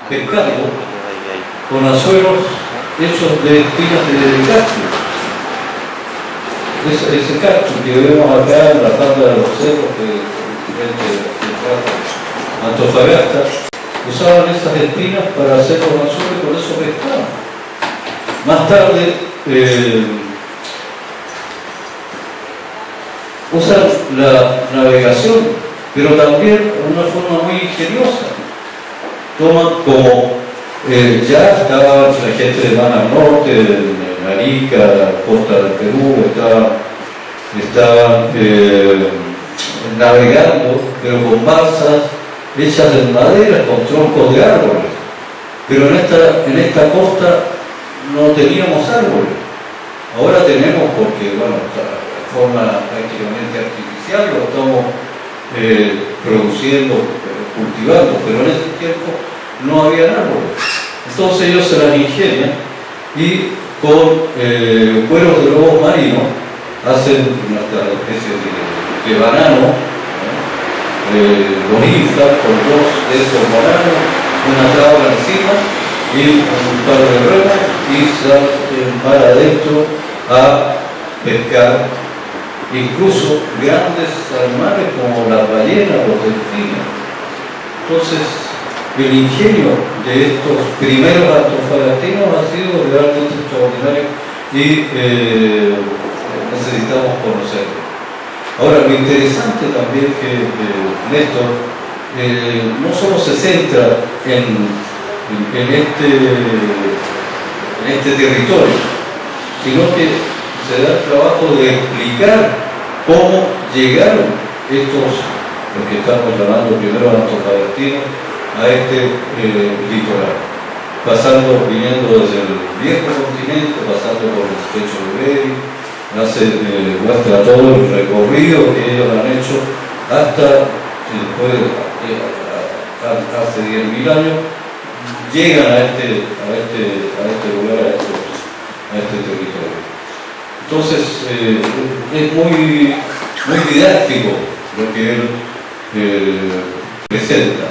pescando con anzuelos hechos de espinas de cactus. Ese cactus que vemos acá en la falda de los cerros de Antofagasta, usaban esas espinas para hacer los anzuelos y por eso pescaban. Más tarde usan la navegación, pero también de una forma muy ingeniosa. Toman como ya estaba la gente de Mana Norte, de Arica, costa del Perú, estaban navegando, pero con balsas hechas de madera, con troncos de árboles. Pero en esta costa no teníamos árboles. Ahora tenemos porque, bueno, de forma prácticamente artificial lo estamos produciendo, cultivando, pero en ese tiempo no había árboles. Entonces ellos se las ingenian y con cueros de lobos marinos hacen una especie de banano, los inflan con dos de esos bananos, una tabla encima y un par de remos y salen para adentro a pescar incluso grandes animales como las ballenas, los delfines. Entonces el ingenio de estos primeros antofagastinos ha sido realmente extraordinario y necesitamos conocerlo. Ahora, lo interesante también que Néstor no solo se centra en este territorio, sino que se da el trabajo de explicar cómo llegaron estos, los que estamos llamando primeros antofagastinos, a este litoral, viniendo desde el viejo continente, pasando por el estrecho de Bering, muestra todo el recorrido que ellos han hecho hasta después, hace 10.000 años, llegan a este lugar, a este territorio. Entonces, es muy didáctico lo que él presenta.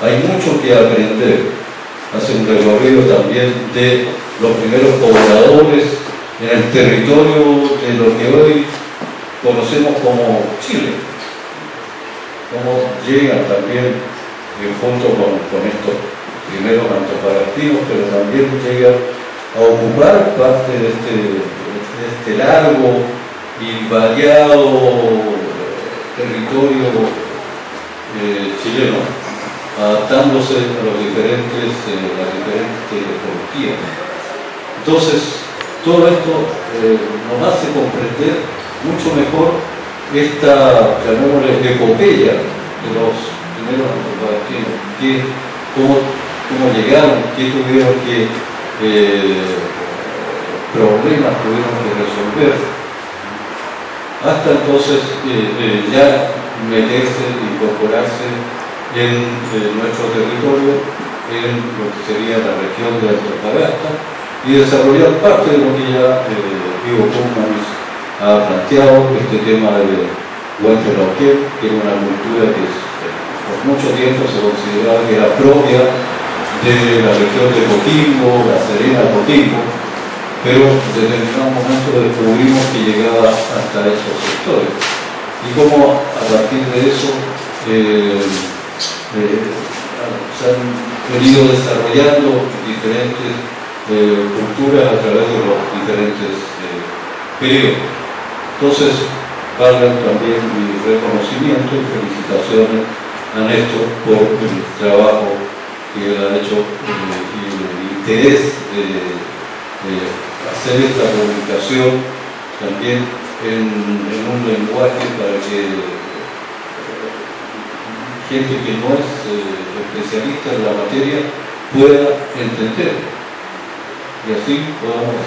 Hay mucho que aprender. Hace un recorrido también de los primeros pobladores en el territorio de lo que hoy conocemos como Chile. Cómo llegan también junto con estos primeros antofagastinos, pero también llegan a ocupar parte de este largo y variado territorio chileno, adaptándose a las diferentes ecologías. Entonces, todo esto nos hace comprender mucho mejor esta, llamémosle, epopeya de los primeros antofagastinos, cómo llegaron, qué tuvieron que problemas tuvieron que resolver, hasta entonces ya meterse, incorporarse en nuestro territorio, en lo que sería la región de Antofagasta, y desarrollar parte de lo que ya Ivo Pumans ha planteado, este tema de Huaytolauquén, que era una cultura que por mucho tiempo se consideraba que era propia de la región de Coquimbo, La Serena, Coquimbo, pero en determinado momento descubrimos que llegaba hasta esos sectores. Y cómo a partir de eso se han venido desarrollando diferentes culturas a través de los diferentes periodos. Entonces, valgan también mi reconocimiento y felicitaciones a Néstor por el trabajo que él ha hecho y el interés de hacer esta comunicación también en un lenguaje para que gente que no es especialista en la materia pueda entender. Y así podamos,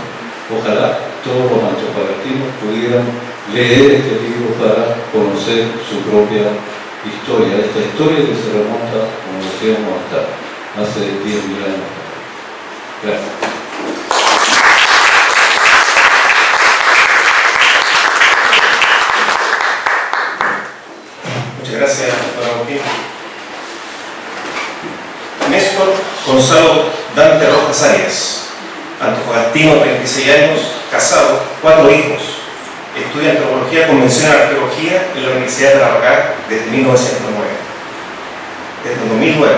ojalá todos los antofagastinos pudieran leer este libro para conocer su propia historia, esta historia que se remonta, como decíamos, hasta hace 10.000 años. Gracias. Muchas gracias, doctor Agustín. Gonzalo Dante Rojas Arias, antofagastino, 36 años, casado, 4 hijos. Estudia antropología convencional arqueología en la Universidad de Tarapacá desde 1909. Desde 2009.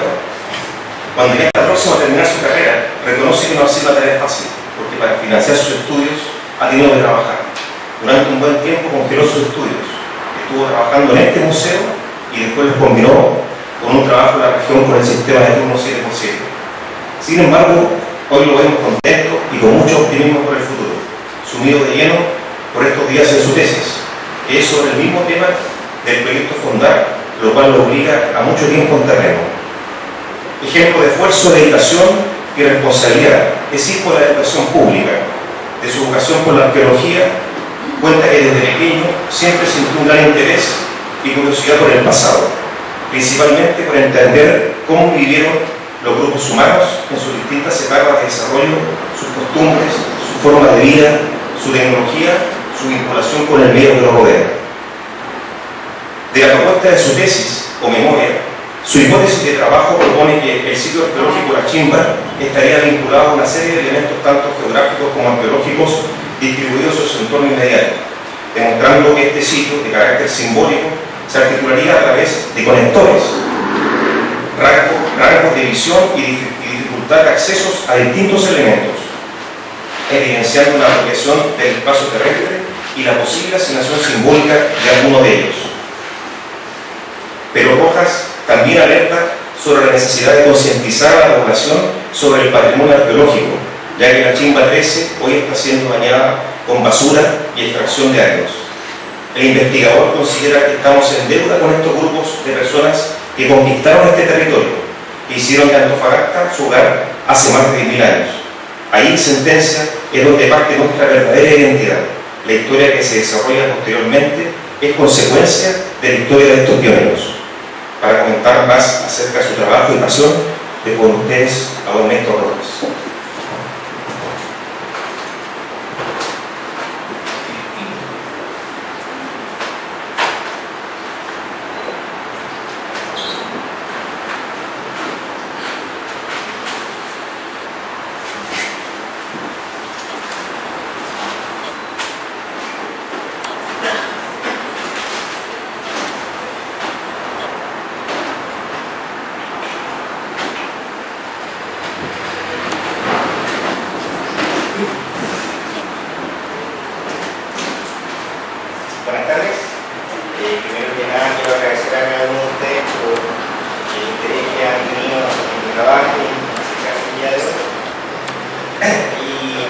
Cuando ya está próximo a terminar su carrera, reconoce que no ha sido una tarea fácil, porque para financiar sus estudios ha tenido que trabajar. Durante un buen tiempo congeló sus estudios. Estuvo trabajando en este museo y después los combinó con un trabajo en la región con el sistema de turno 7x7. Sin embargo, hoy lo vemos contento y con mucho optimismo por el futuro, sumido de lleno por estos días en su tesis, que es sobre el mismo tema del proyecto Fondar, lo cual lo obliga a mucho tiempo en terreno. Ejemplo de esfuerzo, dedicación y responsabilidad es hijo de la educación pública. De su vocación por la arqueología, cuenta que desde pequeño siempre sintió un gran interés y curiosidad por el pasado, principalmente por entender cómo vivieron los grupos humanos en sus distintas etapas de desarrollo, sus costumbres, su forma de vida, su tecnología, su vinculación con el medio que los rodea. De la propuesta de su tesis o memoria, su hipótesis de trabajo propone que el sitio arqueológico La Chimba estaría vinculado a una serie de elementos tanto geográficos como arqueológicos distribuidos en su entorno inmediato, demostrando que este sitio de carácter simbólico se articularía a través de conectores, rasgos de visión y dificultad de accesos a distintos elementos, evidenciando la apropiación del espacio terrestre y la posible asignación simbólica de alguno de ellos. Pero Rojas también alerta sobre la necesidad de concientizar a la población sobre el patrimonio arqueológico, ya que la Chimba 13 hoy está siendo dañada con basura y extracción de áridos. El investigador considera que estamos en deuda con estos grupos de personas que conquistaron este territorio e hicieron de Antofagasta su hogar hace más de 10.000 años. Ahí, sentencia, es donde parte nuestra verdadera identidad. La historia que se desarrolla posteriormente es consecuencia de la historia de estos pioneros. Para comentar más acerca de su trabajo y pasión, dejo con ustedes a don Néstor Rojas. Buenas tardes. Primero que nada quiero agradecer a cada uno de ustedes por el interés que han tenido en mi trabajo acerca del día de hoy. Y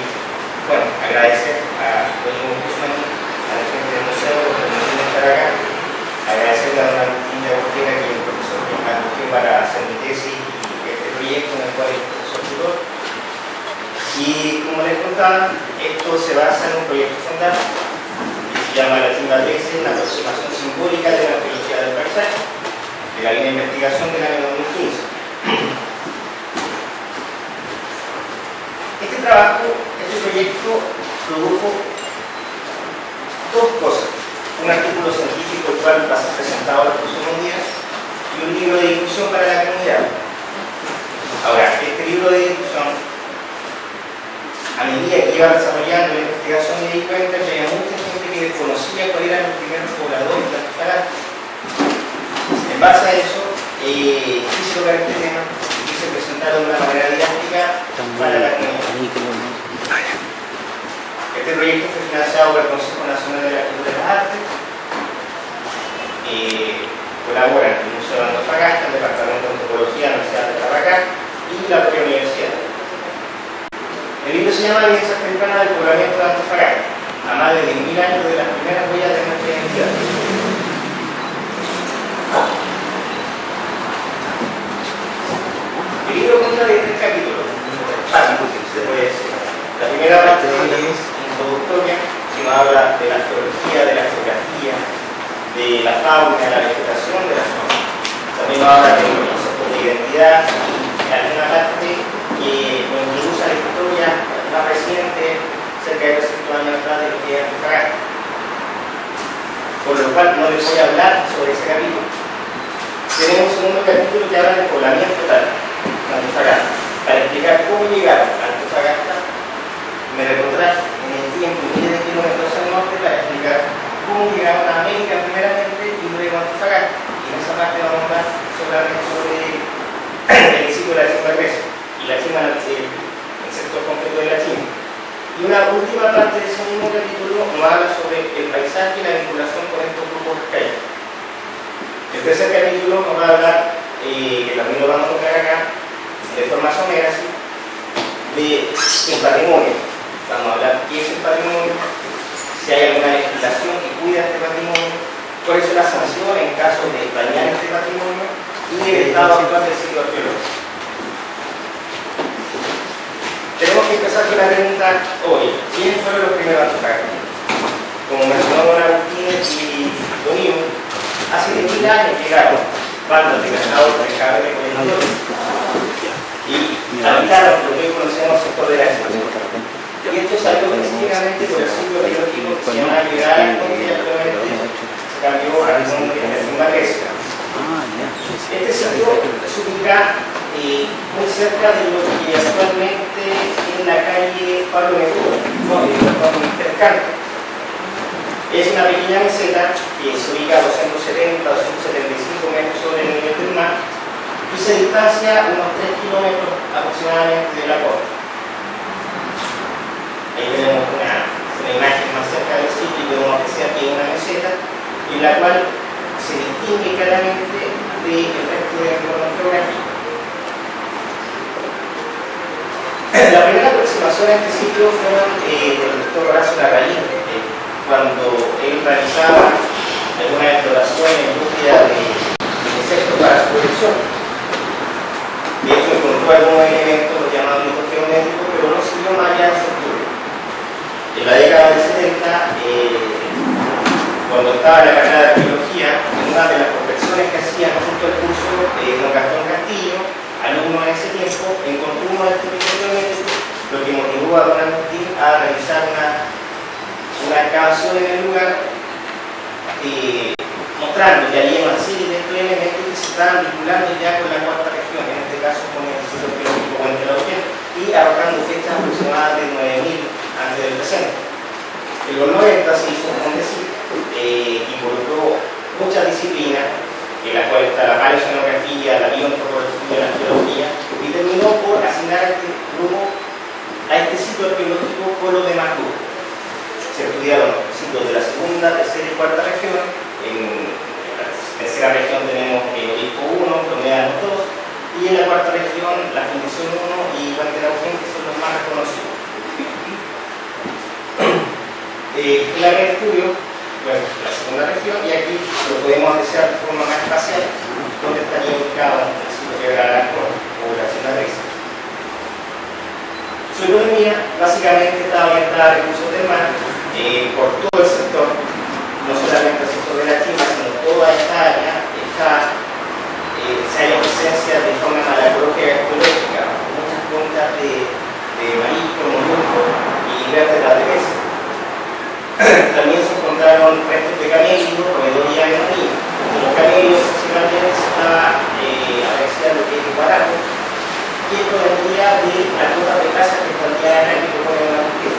bueno, agradecer a Doña Guzmán, a la gente del museo por permitirme estar acá. Agradecerle a don Agustín de Agustera, que es el profesor que me acogió para hacer mi tesis y este proyecto en el cual es profesor tutor. Y como les contaba, esto se basa en un proyecto Fondar, se llama La Chimba 13, una aproximación simbólica de la arqueología del paisaje, de la línea de investigación del año 2015. Este trabajo, este proyecto, produjo dos cosas: un artículo científico, el cual va a ser presentado los próximos días, y un libro de difusión para la comunidad. Ahora, este libro de difusión, a medida que iba desarrollando la investigación, me di cuenta que había mucha gente que desconocía cuáles eran los primeros pobladores de Antofagasta. En base a eso, quise tocar este tema y quise presentarlo de una manera didáctica para la comunidad. Este proyecto fue financiado por el Consejo Nacional de la Cultura y las Artes. Colaboran el Museo de Antofagasta, el Departamento de Antropología de la Universidad de Tarapacá y la propia universidad. El libro se llama Evidencias tempranas del poblamiento de Antofagasta, a más de 10.000 años de las primeras huellas de nuestra identidad. El libro consta de 3 capítulos, básicos, se puede decir. La primera parte es introductoria, que nos habla de la arqueología, de la geografía, de la fauna, de la vegetación, de la zona. También nos habla de los conceptos de identidad y alguna parte que nos introduce a la historia más reciente, cerca de 300 años atrás, de lo que es Antofagasta. Por lo cual no les voy a hablar sobre ese capítulo. Tenemos un segundo capítulo que habla del poblamiento total de Antofagasta. para explicar cómo llegaron a Antofagasta, me retrotraje en el tiempo miles de kilómetros al norte para explicar cómo llegaron a América primeramente y luego a Antofagasta. Y en esa parte vamos a hablar solamente sobre el éxito de la Chimba Grecia y la Chimba, el sector completo de la Chimba. Y una última parte de ese mismo capítulo nos habla sobre el paisaje y la vinculación con estos grupos arcaicos. El tercer capítulo nos va a hablar, que también lo vamos a tocar acá, de forma somera, ¿sí?, de el patrimonio. Vamos a hablar qué es el patrimonio, si hay alguna legislación que cuida este patrimonio, cuáles son las sanciones en caso de dañar este patrimonio y el estado actual del sitio arqueológico. Tenemos que empezar con la pregunta hoy: ¿quiénes fueron los primeros antofagastas? Como mencionó don Agustín y don Ivo, hace 10.000 años llegaron bandas de cazadores, pescadores, recolectores y habitaron lo que hoy conocemos el sector de la Chimba. Y esto salió específicamente por el sitio arqueológico que se llama Llegar al Conde, y actualmente se cambió al nombre de la Chimba Grecia. Este sitio se ubica muy cerca de lo que actualmente es la calle Pablo Neruda, con Intercante. Es una pequeña meseta que se ubica a 270 o 275 metros sobre el nivel del mar y se distancia unos 3 kilómetros aproximadamente de la costa. Ahí tenemos una imagen más cerca del sitio y podemos apreciar que es una meseta en la cual se distingue claramente del resto del entorno geográfico. La primera aproximación a este sitio fue del doctor Horacio Larraín, cuando él realizaba algunas exploraciones en búsqueda de insectos para su colección. De hecho, encontró algunos elementos llamados mitos geométricos, pero no siguió más allá de ese estudio. En la década del 70, cuando estaba en la carrera de arqueología, en una de las profesiones que hacía junto al curso don Gastón Castillo, alumno en ese tiempo, encontró uno de estos mitos geométricos, lo que motivó a don Agustín a realizar una excavación en el lugar, mostrando que había una serie de estos elementos que se estaban vinculando ya con la cuarta región, en este caso con el sitio arqueológico Puente de la Ojeda, y arrojando fechas aproximadas de 9.000 antes del presente. En los 90 se hizo un decir, involucró muchas disciplinas, en las cuales está la paleoceanografía, la bioantropología, la arqueología, y terminó por asignar a este grupo, a este sitio arqueológico, con los demás grupos. Se estudiaron los sitios de la segunda, tercera y cuarta región. En la tercera región tenemos el Olimpo 1, Promedanos 2, y en la cuarta región la Fundición 1 y Puente de la Ojeda, que son los más reconocidos. El área de estudio, bueno, la segunda región, y aquí lo podemos apreciar de forma más espacial, donde estaría ubicado el sitio que era la Cor, o la Chimba Grecia. Su economía básicamente está orientada a recursos del mar, por todo el sector, no solamente el sector de la Chimba, sino toda esta área se halla presencia de forma malacológica ecológica, muchas cuencas de marisco, molusco y vértebras de peces. También se encontraron restos de camellos, roedores y aves marinas. En los camellos principalmente se estaba apreciando lo que es el guarapo, y esto vendría de las cotas de caza que estarían en el que ponen una búsqueda.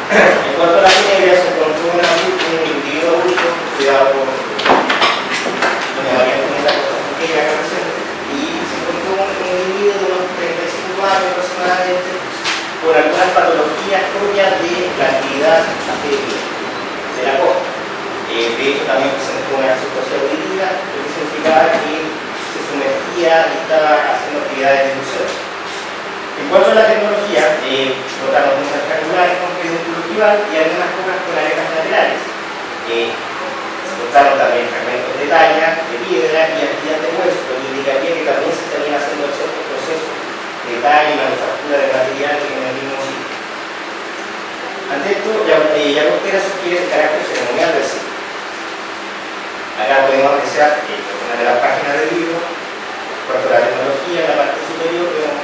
En cuanto a la ginebra, se encontró un individuo adulto cuidado por doña María Antonieta Costa acá presente, y se encontró un individuo de unos 35 años aproximadamente con algunas patologías propias de la actividad de la costa. De hecho, también presentó una situación auditiva, lo que significaba que se sumergía y estaba haciendo actividades de buceo. En cuanto a la tecnología, botaron muchas rectangulares con pedúnculo ojival y algunas pocas con aletas laterales. Se botaron también fragmentos de talla, de piedra y actividad de hueso, lo que indicaría que también se estarían haciendo ciertos procesos de talla y manufactura de materiales en el mismo sitio. Ante esto, Llagostera sugiere el carácter ceremonial del sitio. Acá podemos apreciar una de las páginas del libro, cuanto a la tecnología, en la parte superior vemos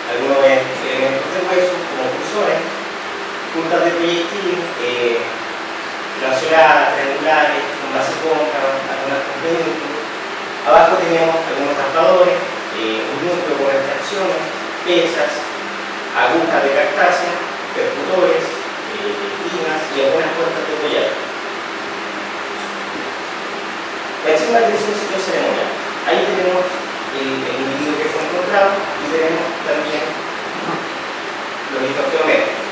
algunos elementos de hueso, como pulsones, puntas de proyectil, lanceoladas, triangulares, con base cóncava, algunas con pedúnculo. Abajo tenemos algunos raspadores, un núcleo con extracciones, pesas, agujas de cartacia, percutores, limas y algunas puertas de collar. La encima de un sitio ceremonial. Ahí tenemos el individuo que fue encontrado y tenemos también los hitos geométricos.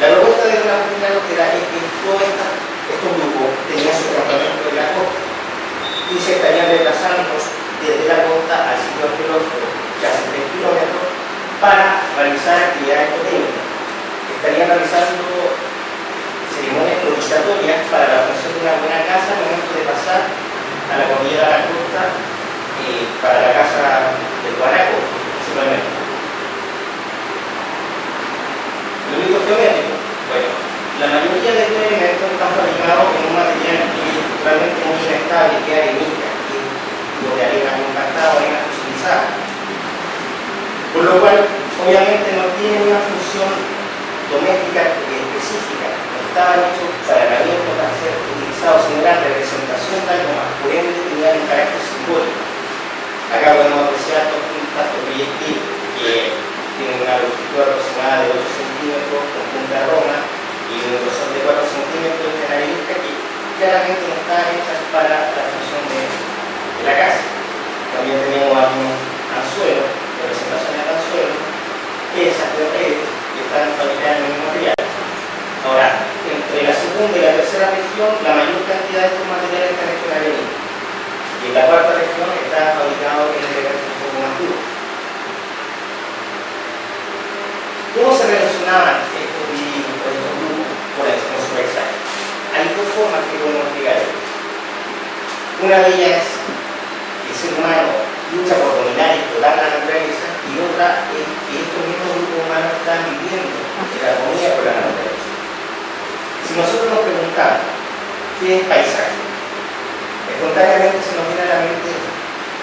La propuesta de la comunidad era que todos estos grupos tenían su campamento de la costa y se estarían desplazando desde la costa al sitio arqueológico, casi 3 kilómetros, para realizar actividades totémicas. Estarían realizando ceremonias propiciatorias para la obtención de una buena casa al momento de pasar a la cordillera de la costa para la casa del Guanaco, principalmente. Los ritos geométricos. Bueno, la mayoría de estos elementos están fabricados en un material que es realmente muy inestable, que es arenisca, que es tipo de arena compactada o arena fusilizada. Por lo cual, obviamente, no tienen una función doméstica específica. Estaban hechos para herramientas para ser utilizados en gran representación de algo más, por ende tenían un carácter simbólico. Acá podemos apreciar estos proyectiles que tienen una longitud aproximada de 8 centímetros con punta roma y un grosor de 4 centímetros de arenisca que claramente no estaban hechas para la función de la casa. También teníamos algunos anzuelos, representaciones de anzuelos, pesas de redes que están fabricadas en el mismo material. Ahora, entre la segunda y la tercera región, la mayor cantidad de estos materiales están hechos en arenisca. Y en la cuarta región está fabricado en elementos un poco más duros. ¿Cómo se relacionaban estos individuos con estos grupos con su paisaje? Hay dos formas que podemos explicar esto. Una de ellas es que el ser humano lucha por dominar y explotar la naturaleza, y otra es que estos mismos grupos humanos están viviendo en la armonía con la naturaleza. Si nosotros nos preguntamos qué es paisaje, espontáneamente se nos viene a la mente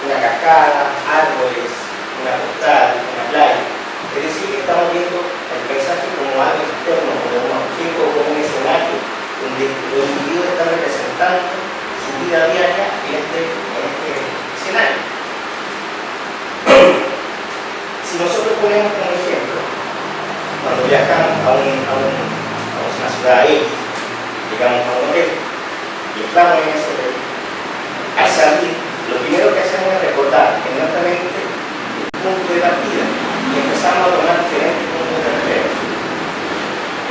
una cascada, árboles, una postal, una playa. Es decir, que estamos viendo el paisaje como algo externo, como un objeto, como un escenario, donde los individuos están representando su vida diaria en este escenario. Si nosotros ponemos como ejemplo, cuando viajamos a una ciudad X, llegamos a un hotel y estamos en ese hotel, al salir, lo primero que hacemos es recordar en nuestra mente el punto de partida y empezamos a tomar diferentes puntos de referencia.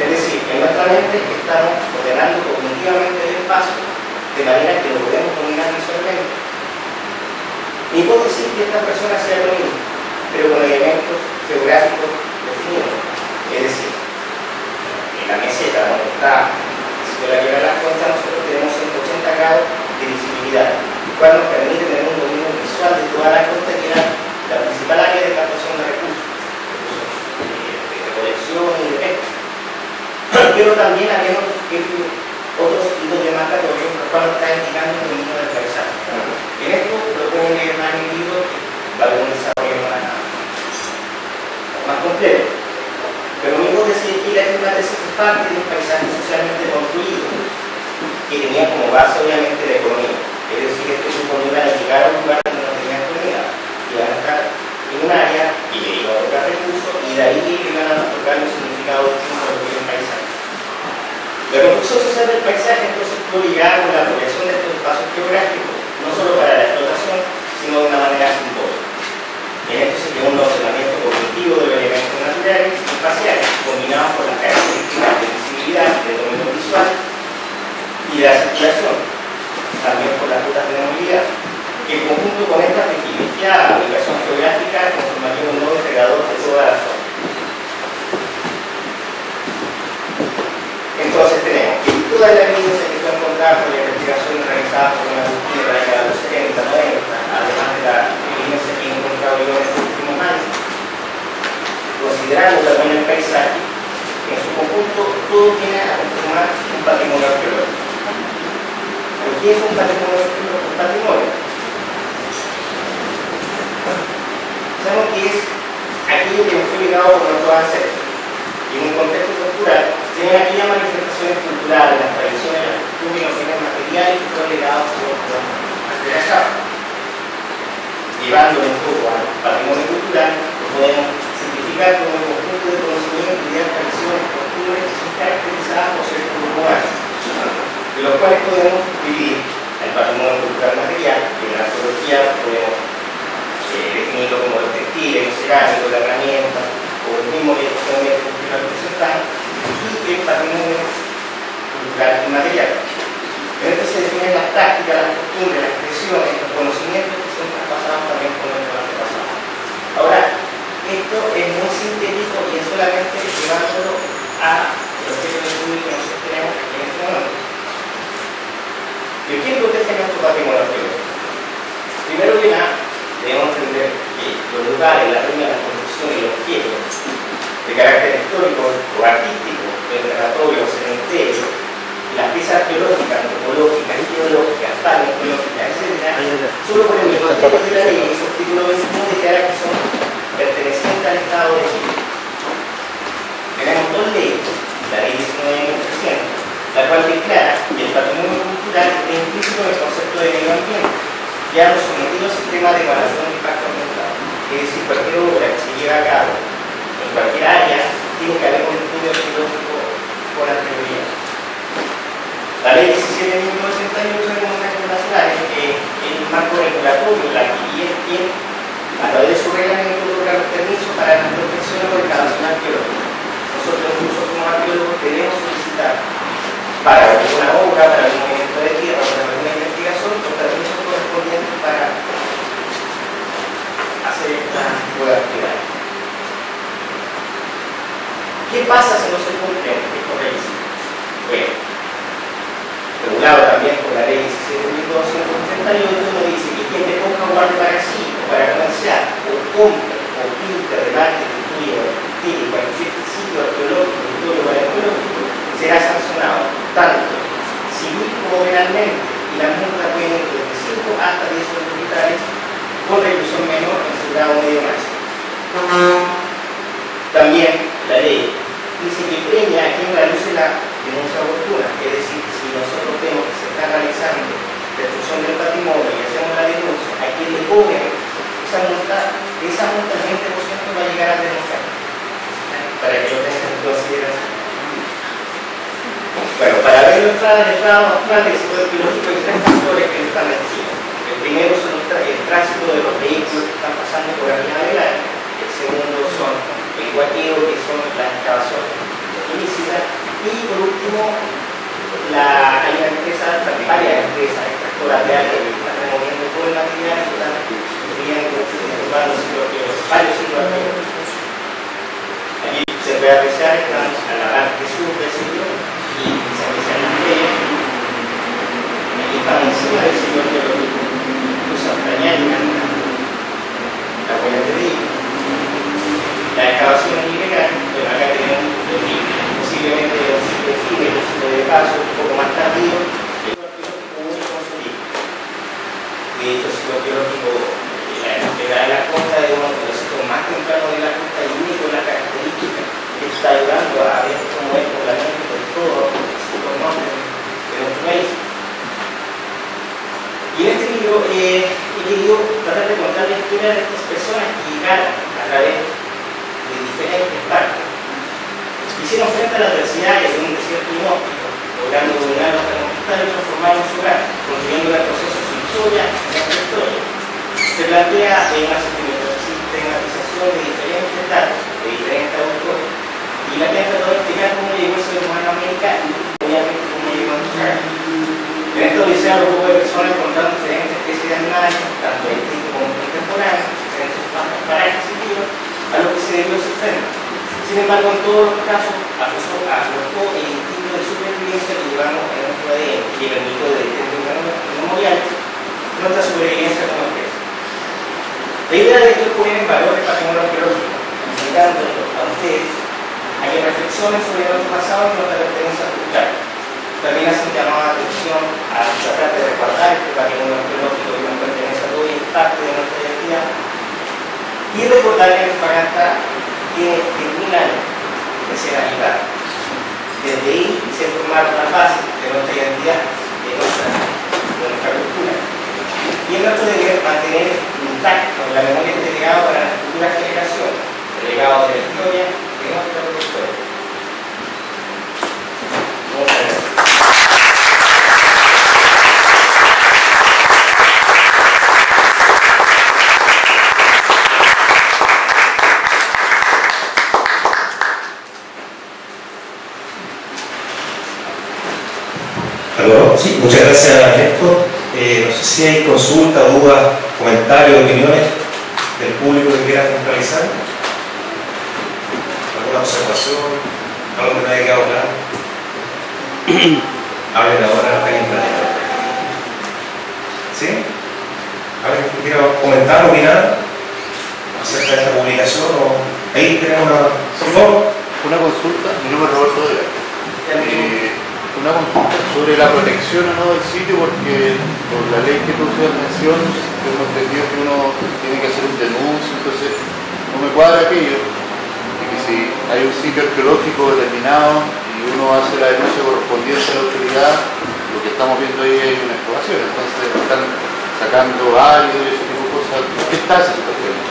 Es decir, en nuestra mente estamos ordenando cognitivamente el espacio de manera que lo podemos dominar visualmente. Mi hipótesis es que esta persona sea lo mismo, pero con elementos geográficos definidos. Es decir, en la meseta donde está el sitio de la Guerra de las Costas, nosotros tenemos 180 grados de visibilidad, el cual nos permite tener un dominio visual de toda la costa, que era la principal área de captación de recursos de recolección y de pesca. Pero también había otros hitos de marcatorios, los cuales está indicando el dominio del paisaje. En esto lo pueden leer más en el libro, que va a haber un desarrollo más completo. Pero mi hipótesis es que la tesis es parte de un paisaje socialmente construido, que tenía como base obviamente la economía. Es decir, estos grupos no iban a llegar a un lugar donde no tenían comunidad, iban a estar en un área y le iban a tocar recursos, y de ahí iban a otorgar un significado distinto a lo que es el paisaje. La construcción social del paisaje entonces estuvo ligada con la apropiación de estos espacios geográficos, no solo para la explotación, sino de una manera simbólica. En esto se creó un ordenamiento cognitivo de los elementos naturales y espaciales, combinados con las características de visibilidad, de dominio visual y de la circulación, también por las rutas de movilidad, que en conjunto con esta privilegiada ubicación geográfica conformaría un nodo integrador de toda la zona. Entonces tenemos que toda la evidencia que fue encontrada por la investigación realizada por una Agustín de la década de los 70, 90, además de la evidencia que he encontrado yo en estos últimos años, considerando también el paisaje, en su conjunto todo tiene a conformar un patrimonio arqueológico. ¿Por qué es un patrimonio arqueológico? Un patrimonio. Sabemos que es aquello que nos fue ligado por nuestros ancestros. Y en un contexto cultural, tienen aquellas manifestaciones culturales, las tradiciones, las costumbres y los bienes materiales que fueron legados por los antepasados. Llevándolo un poco al patrimonio cultural, podemos simplificar como el conjunto de conocimientos, ideas, tradiciones, costumbres que son caracterizadas por ciertos grupos humanos, de los cuales podemos dividir el patrimonio cultural material, que en la arqueología podemos definirlo como el textil, el cerámico, la herramienta, o el mismo elemento cultural presentado, y el patrimonio cultural inmaterial. En este se definen las prácticas, las costumbres, las expresiones, los conocimientos que son traspasados también por nuestros antepasados. Ahora, esto es muy sintético y es solamente llevándolo a los objetos de estudio que nosotros tenemos en este momento. ¿Y quién protege nuestro patrimonio arqueológico? Primero que nada, debemos entender que los lugares, las ruinas, las construcciones y los objetos de carácter histórico o artístico, el territorio, el cementerio, las piezas arqueológicas, antropológicas, geológicas, paleontológicas, etc., solo por el mismo título de la ley, su artículo 21 declara que son pertenecientes al Estado de Chile. Tenemos dos leyes, la ley 19.300, la cual declara que el patrimonio cultural está implícito en el concepto de medio ambiente, ya no sometido al sistema de evaluación de impacto ambiental. Es decir, cualquier obra que se lleve a cabo en cualquier área tiene que haber un estudio arqueológico por anterioridad. La ley 17.1981 de monumentos nacionales, que es un marco regulatorio, la que tiene, a través de su reglamento, otorga los permisos para la protección o excavación arqueológica. Nosotros, incluso como arqueólogos, debemos solicitar para alguna obra, para algún movimiento de tierra, para alguna investigación, los permisos correspondientes para hacer esta tipo de actividad. ¿Qué pasa si no se cumplen estos requisitos? Bueno, regulado también por la ley 17.238, nos dice que quien recoja un guarde para sí, o para comerciar, o compre, o pinte, remate, destruye, o retire cualquier sitio arqueológico, histórico o arqueológico, será sancionado tanto civil como penalmente, y la multa puede ir desde 5 hasta 10 sueldos militares con reclusión menor en su grado medio máximo. También la ley dice que premia a quien realice la denuncia oportuna, es decir, que si nosotros vemos que se está realizando destrucción del patrimonio y hacemos la denuncia, a quien le cobre esa multa el 20% va a llegar a denunciar, para que lo tengan en consideración. Bueno, para ver el estado actual del sector arqueológico hay tres factores que están decididos. El primero son el tránsito de los vehículos que están pasando por la vía del área. El segundo son el guateo, que son las excavaciones ilícitas. Y por último, hay una empresa, varias empresas extractoras de área que están removiendo todo el material que están varios ciclos arqueológicos. Aquí se puede apreciar, estamos a la parte sur del sitio y se aprecia la estrella. Aquí estamos encima del sitio arqueológico, los Santañanas, la huella de Río, la excavación ilegal. Bueno, acá tenemos posiblemente un sitio de cine, un sitio de paso un poco más tardío, el arqueológico único en su tipo. De hecho, el sitio arqueológico de la costa es uno de los sitios más tempranos de la costa y único en la característica que está ayudando a ver cómo es el poblamiento de todo el norte de nuestro país. Y en este libro he querido tratar de contar la historia de estas personas que llegaron a través de diferentes partes. Hicieron frente a la adversidad en un desierto inhóspito, logrando dominar hasta conquistar y transformar en su hogar, construyendo el proceso su historia en nuestra historia. Se plantea una sistematización de diferentes datos, de diferentes autores, y la que ha tratado de explicar cómo llegó el ser humano a América y obviamente cómo llegó a nuestra área. En esta odisea, un grupo de personas encontraron diferentes especies de animales, tanto extintos como contemporáneos, diferentes parajes y libros, a lo que se debió su frente. Sin embargo, en todos los casos, aflojó el instinto de supervivencia que llevamos en nuestro ADN y que permitió de distintos memoriales nuestra supervivencia como especie. La idea de esto es poner en valor el patrimonio arqueológico, invitándolo a ustedes a que reflexionen sobre nuestro pasado y nuestra pertenencia cultural. También hacen llamado la atención a tratar de resguardar este patrimonio arqueológico que nos pertenece a todo y es parte de nuestra identidad. Y recordar que nuestra gasta tiene 10.000 años de ser habitada. Desde ahí se formaron las bases de nuestra identidad, de nuestra cultura. Y y el otro deber mantener intacto la memoria de este legado para las futuras generaciones, el legado de la historia de nuestra historia. Muchas gracias. ¿Aló? Sí, muchas gracias, Néstor. No sé si hay consultas, dudas, comentarios, opiniones del público que quiera centralizar. ¿Alguna observación? ¿Algo que no haya quedado claro? Hablen ahora, alguien plantea. ¿Sí? ¿Alguien que quiera comentar, opinar acerca de esta publicación? Ahí tenemos una... Por favor. Una consulta, mi nombre es Roberto Díaz. Una consulta sobre la protección o no del sitio, porque por la ley que tú hacías mención, tengo entendido que uno tiene que hacer un denuncio, entonces no me cuadra aquello, de que si hay un sitio arqueológico determinado y uno hace la denuncia correspondiente a la autoridad, lo que estamos viendo ahí es una excavación, entonces están sacando árido y ese tipo de cosas. ¿Qué está esa situación?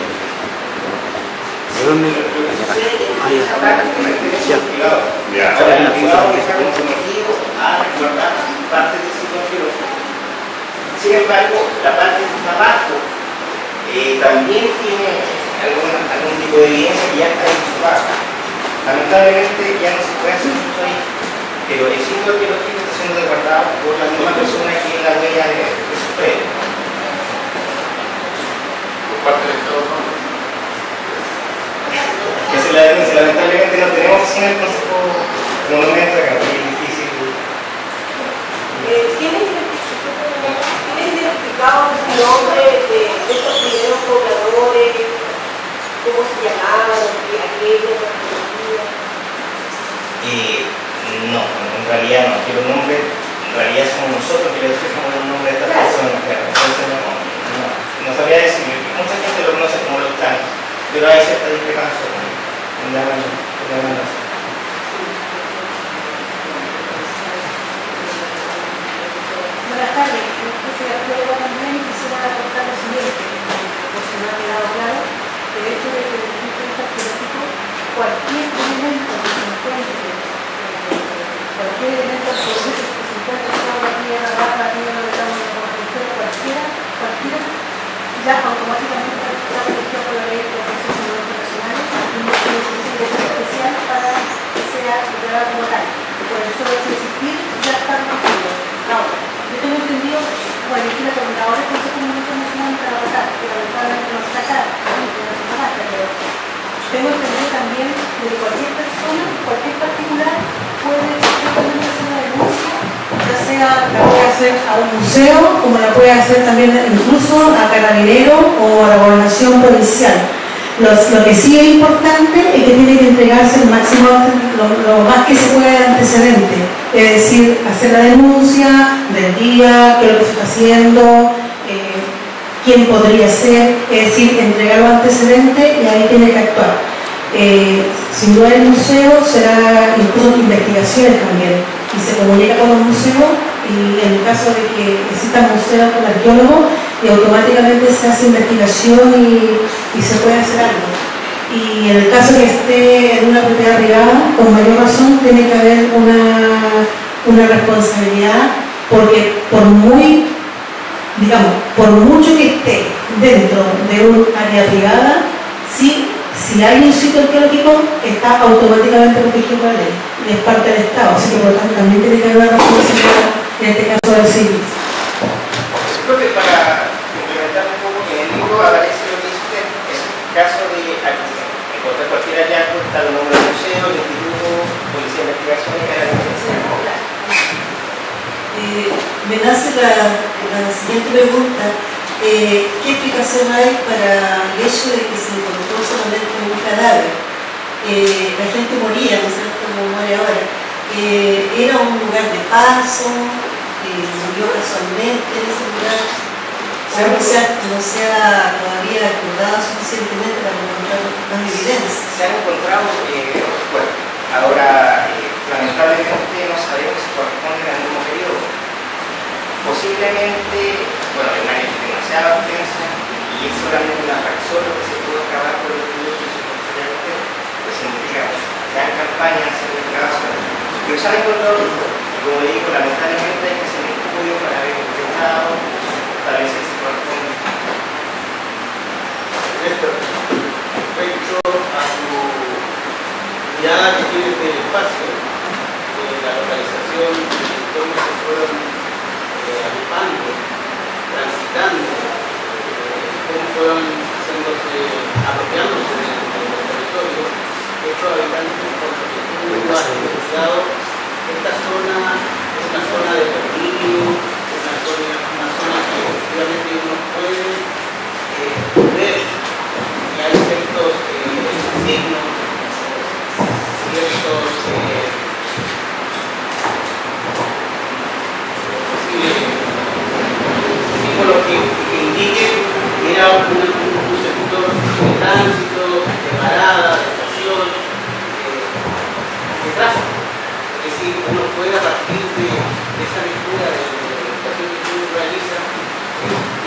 Ahora, el privado está comprometido a resguardar parte del sitio arqueológico. Sin embargo, la parte que está abajo también tiene algún tipo de evidencia que ya está insupada. Lamentablemente ya no se puede hacer mucho ahí, pero el sitio arqueológico está siendo resguardado por la misma persona que es la huella de su predio. Por parte del Estado, ¿no? Esa es la denuncia. Lamentablemente no tenemos sin el Consejo Monumento acá, es difícil. ¿Tienes identificado el nombre de estos primeros pobladores? ¿Cómo se llamaban? ¿Aquellos? No, en realidad no. Aquí los nombres, en realidad somos nosotros que le dejamos el nombre de estas personas. Claro. Entonces no sabría decir. Mucha gente lo conoce como los clanes, pero hay cierta discrepancia en la relación. Buenas tardes, estoy de acuerdo también y quisiera aportar lo siguiente, por si no ha quedado claro, el hecho de que el registro arqueológico, cualquier elemento que se encuentre, cualquier elemento arqueológico que se encuentre sobre la tierra, baja la tierra, de cualquiera, ya automáticamente está protegido por la ley de protección de los nacionales y no tiene necesidad especial para que sea declarado como tal. Por el solo hecho de existir, ya está protegido. Ahora, yo tengo entendido, bueno, aquí la coordinadora del Consejo Monumento Nacional para votar, que lamentablemente no está acá, pero tengo entendido también de que cualquier persona, cualquier particular, puede perfectamente hacer una denuncia, ya sea la puede hacer a un museo, como la puede hacer también incluso a Carabineros o a la gobernación provincial. Lo que sí es importante es que tiene que entregarse el máximo, lo más que se pueda de antecedente, es decir, hacer la denuncia del día, qué es lo que se está haciendo, quién podría ser, es decir, entregar los antecedentes y ahí tiene que actuar. Sin duda el museo será incluso investigaciones también y se comunica con los museos y en el caso de que existan museos con arqueólogos y automáticamente se hace investigación y se puede hacer algo. Y en el caso que esté en una propiedad privada, con mayor razón tiene que haber una responsabilidad, porque por mucho que esté dentro de un área privada, si hay un sitio arqueológico, está automáticamente protegido por la ley y es parte del Estado, así que por lo tanto también tiene que haber una responsabilidad, en este caso del civil. Creo que para complementar un poco, en el libro aparece lo que dice usted, es un caso de encontrar cualquier hallazgo, está el nombre del museo, el instituto, policía de investigación y la defensa. Me nace la siguiente pregunta. ¿Qué explicación hay para el hecho de que se encontró solamente un cadáver? La gente moría, ¿no es cierto?, como muere ahora. Era un lugar de paso, murió casualmente en ese lugar. No se ha todavía acordado suficientemente para encontrar más evidencia. Se han encontrado cuerpos. Ahora, lamentablemente no sabemos si corresponden al mismo periodo. Posiblemente, bueno, hay una demasiada solo que se pudo acabar por el estudio que se construyeron ustedes, que significa gran campaña hacia la excavación. Pero se han encontrado otros, y como le digo, lamentablemente hay que hacer un estudio para ver el estado, para ver si se corresponde. Néstor, respecto a tu mirada que tienes del espacio, de la localización, de cómo se fueron agrupando, transitando, cómo fueron apropiándose del territorio, estos habitantes, por lo que tú has estudiado, esta zona es una zona de dominio, una zona que efectivamente uno puede ver que hay ciertos signos, ciertos símbolos que indiquen que era un sector de tránsito, de parada, de estación, de tráfico. Es decir, uno puede a partir de esa lectura de la estación que uno realiza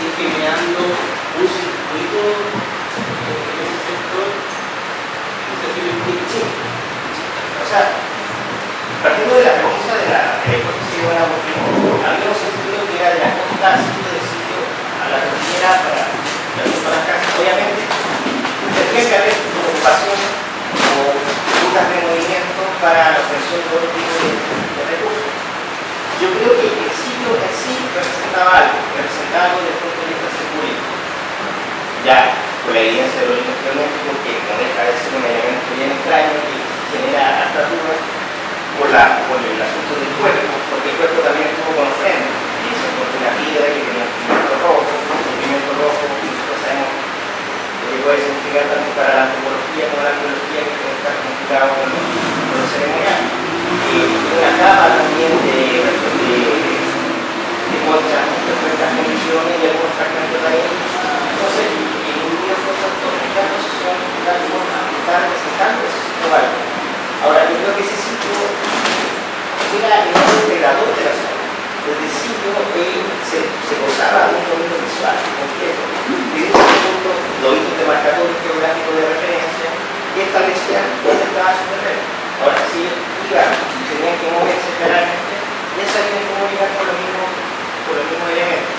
ir generando un circuito en ese sector que se tiene que ir. O sea, partiendo de la premisa de la hipótesis de buena opinión, había un sentido que era de la costa al sitio del sitio a la cordillera para las casas. Obviamente, tendría que haber preocupación o rutas de movimiento para la obtención de todo tipo de recursos. Yo creo que el sitio en sí representaba algo desde el punto de vista público. Ya, por la evidencia de los geométricos, que no deja de ser un elemento bien extraño que genera hasta dudas por el asunto del cuerpo, porque el cuerpo también estuvo con ofrenda y se encontró una piedra que tenía un pigmento rojo, y nosotros sabemos lo que puede significar tanto para la antropología como la arqueología, que puede estar conjugado con lo ceremonial. Y una capa también de conchas en perfectas condiciones y algunos fragmentos de ahí. Entonces, el único factor de datos son datos a representantes globales. Ahora, yo creo que ese sitio era el integrador de la zona. Desde el sitio se gozaba de un dominio visual completo. Y desde ese punto, los hitos de marcador geográfico de referencia que establecían dónde estaba su terreno. Ahora, si iban y tenían que moverse generalmente, ya sabían comunicar por los mismos elementos.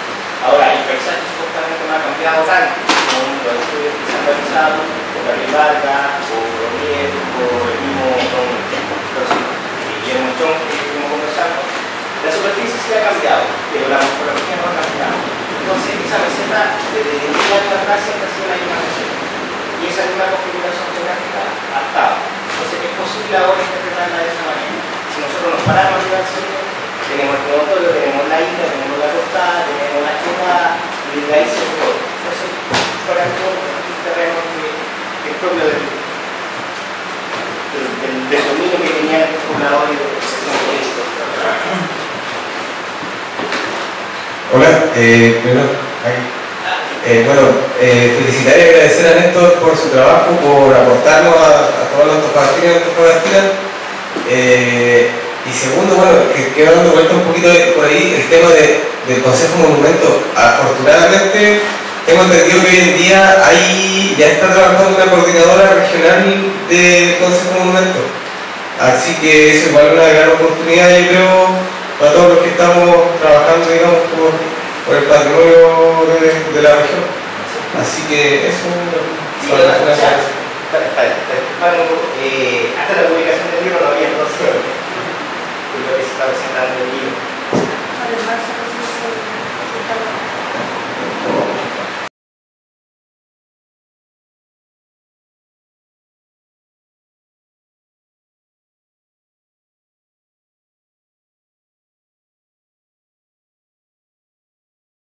Ahora, el paisaje supuestamente no ha cambiado tanto, con los estudios que se han realizado, por Gabriel Vargas, por Rodríguez, por el mismo Guillermo Chón, que estuvimos conversando. La superficie sí ha cambiado, pero la morfología no ha cambiado. Entonces, esa meseta, desde el día de atrás, siempre ha sido la misma meseta. Y esa misma configuración geográfica ha estado. Entonces, es posible ahora interpretarla de esa manera. Si nosotros nos paramos arriba del centro, tenemos el promontorio, tenemos la isla, tenemos la costa, tenemos la ciudad, y desde ahí se fue. Entonces, para todo el terreno que es propio del dominio que tenían los pobladores y de los procesos políticos. Hola, felicitar y agradecer a Néstor por su trabajo, por aportarnos a todos los antofagastinos. Y segundo, que queda dando vuelta un poquito por ahí el tema del Consejo Monumento. Afortunadamente, tengo entendido que hoy en día ya está trabajando una coordinadora regional del Consejo Monumento. Así que eso igual es una gran oportunidad, yo creo, para todos los que estamos trabajando, digamos, por el patrimonio de la región. Así que eso hasta la publicación del libro no había entonces, yo que se está presentando el libro.